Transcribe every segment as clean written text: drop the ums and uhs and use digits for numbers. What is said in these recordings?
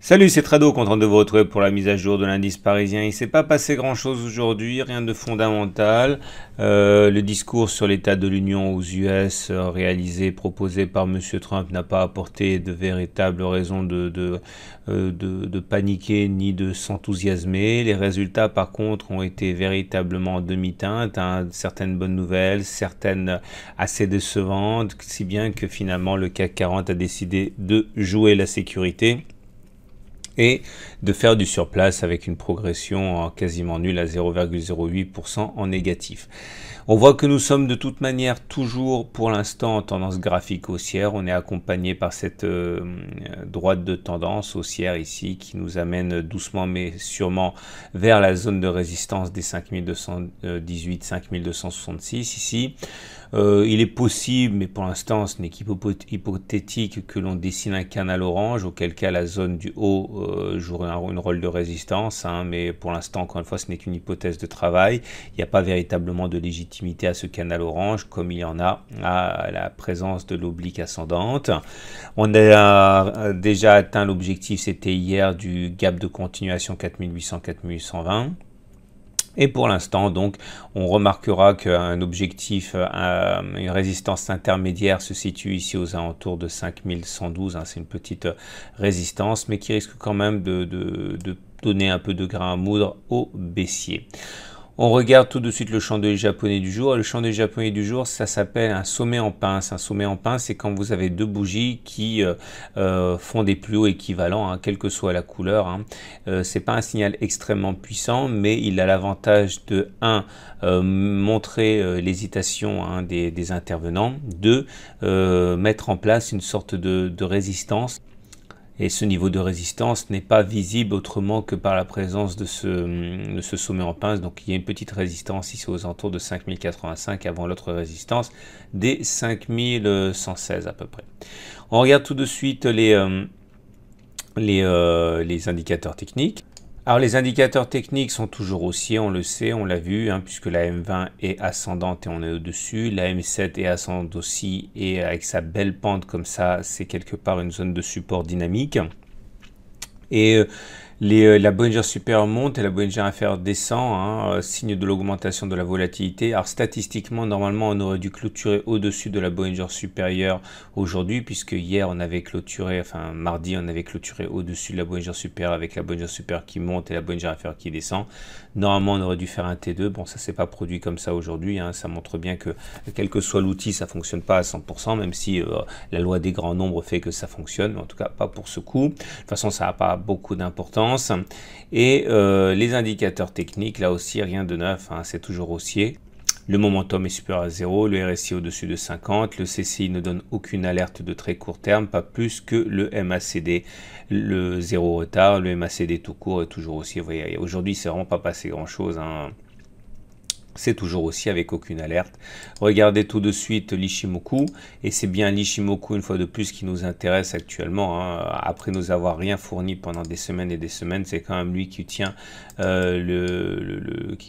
Salut, c'est Trado, content de vous retrouver pour la mise à jour de l'indice parisien. Il ne s'est pas passé grand-chose aujourd'hui, rien de fondamental. Le discours sur l'état de l'Union aux US proposé par M. Trump n'a pas apporté de véritables raisons de paniquer ni de s'enthousiasmer. Les résultats, par contre, ont été véritablement en demi-teinte, hein. Certaines bonnes nouvelles, certaines assez décevantes, si bien que finalement le CAC 40 a décidé de jouer la sécurité et de faire du surplace avec une progression quasiment nulle à 0,08% en négatif. On voit que nous sommes de toute manière toujours pour l'instant en tendance graphique haussière. On est accompagné par cette droite de tendance haussière ici qui nous amène doucement mais sûrement vers la zone de résistance des 5218, 5266 ici. Il est possible, mais pour l'instant ce n'est qu'hypothétique, que l'on dessine un canal orange, auquel cas la zone du haut jouerait un rôle de résistance, hein, mais pour l'instant, encore une fois, ce n'est qu'une hypothèse de travail. Il n'y a pas véritablement de légitimité à ce canal orange, comme il y en a à la présence de l'oblique ascendante. On a déjà atteint l'objectif, c'était hier, du gap de continuation 4800-4820. Et pour l'instant, donc, on remarquera qu'un objectif, une résistance intermédiaire se situe ici aux alentours de 5112. Hein, c'est une petite résistance, mais qui risque quand même de donner un peu de grain à moudre au baissier. On regarde tout de suite le chandelier japonais du jour. Le chandelier japonais du jour, ça s'appelle un sommet en pince. Un sommet en pince, c'est quand vous avez deux bougies qui font des plus hauts équivalents, hein, quelle que soit la couleur. Hein. C'est pas un signal extrêmement puissant, mais il a l'avantage de montrer l'hésitation, hein, des intervenants, de mettre en place une sorte de résistance. Et ce niveau de résistance n'est pas visible autrement que par la présence de ce sommet en pince. Donc il y a une petite résistance ici aux alentours de 5085 avant l'autre résistance des 5116 à peu près. On regarde tout de suite les indicateurs techniques. Alors les indicateurs techniques sont toujours haussiers, on le sait, on l'a vu, hein, puisque la M20 est ascendante et on est au-dessus, la M7 est ascendante aussi et avec sa belle pente comme ça, c'est quelque part une zone de support dynamique. Et la Bollinger Supérieure monte et la Bollinger Inférieure descend, hein, signe de l'augmentation de la volatilité. Alors statistiquement, normalement, on aurait dû clôturer au-dessus de la Bollinger Supérieure aujourd'hui, puisque hier, on avait clôturé, enfin mardi, on avait clôturé au-dessus de la Bollinger Supérieure avec la Bollinger Supérieure qui monte et la Bollinger Inférieure qui descend. Normalement, on aurait dû faire un T2. Bon, ça s'est pas produit comme ça aujourd'hui, hein. Ça montre bien que, quel que soit l'outil, ça fonctionne pas à 100%, même si la loi des grands nombres fait que ça fonctionne, mais en tout cas, pas pour ce coup. De toute façon, ça n'a pas beaucoup d'importance. Et les indicateurs techniques, là aussi rien de neuf, hein, c'est toujours haussier. Le momentum est supérieur à 0, le RSI au-dessus de 50, le CCI ne donne aucune alerte de très court terme, pas plus que le MACD, le zéro retard, le MACD tout court est toujours haussier. Vous voyez, aujourd'hui c'est vraiment pas passé grand chose, hein. C'est toujours aussi avec aucune alerte. Regardez tout de suite l'Ichimoku, et c'est bien l'Ichimoku une fois de plus qui nous intéresse actuellement, hein. Après nous avoir rien fourni pendant des semaines et des semaines, c'est quand même lui qui tient qui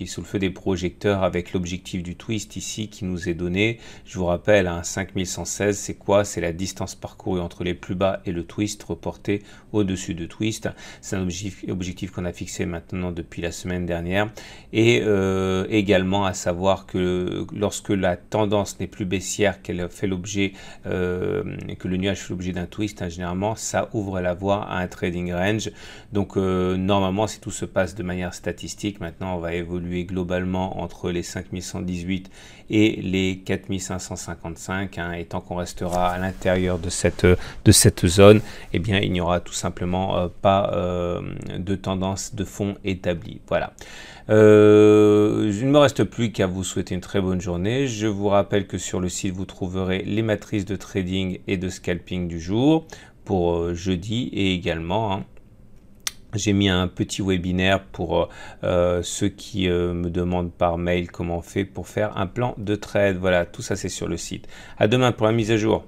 est sous le feu des projecteurs avec l'objectif du twist ici qui nous est donné. Je vous rappelle, hein, 5116, c'est quoi? C'est la distance parcourue entre les plus bas et le twist reporté au-dessus de twist. C'est un objectif qu'on a fixé maintenant depuis la semaine dernière, et également à savoir que lorsque la tendance n'est plus baissière, qu'elle fait l'objet, que le nuage fait l'objet d'un twist, hein, généralement ça ouvre la voie à un trading range. Donc normalement, si tout se passe de manière statistique, maintenant on va évoluer globalement entre les 5118 et les 4555, hein, et tant qu'on restera à l'intérieur de cette zone, eh bien il n'y aura tout simplement pas de tendance de fond établie. Voilà. Il ne me reste plus qu'à vous souhaiter une très bonne journée. Je vous rappelle que sur le site, vous trouverez les matrices de trading et de scalping du jour pour jeudi, et également, hein, j'ai mis un petit webinaire pour ceux qui me demandent par mail comment on fait pour faire un plan de trade. Voilà, tout ça c'est sur le site. À demain pour la mise à jour.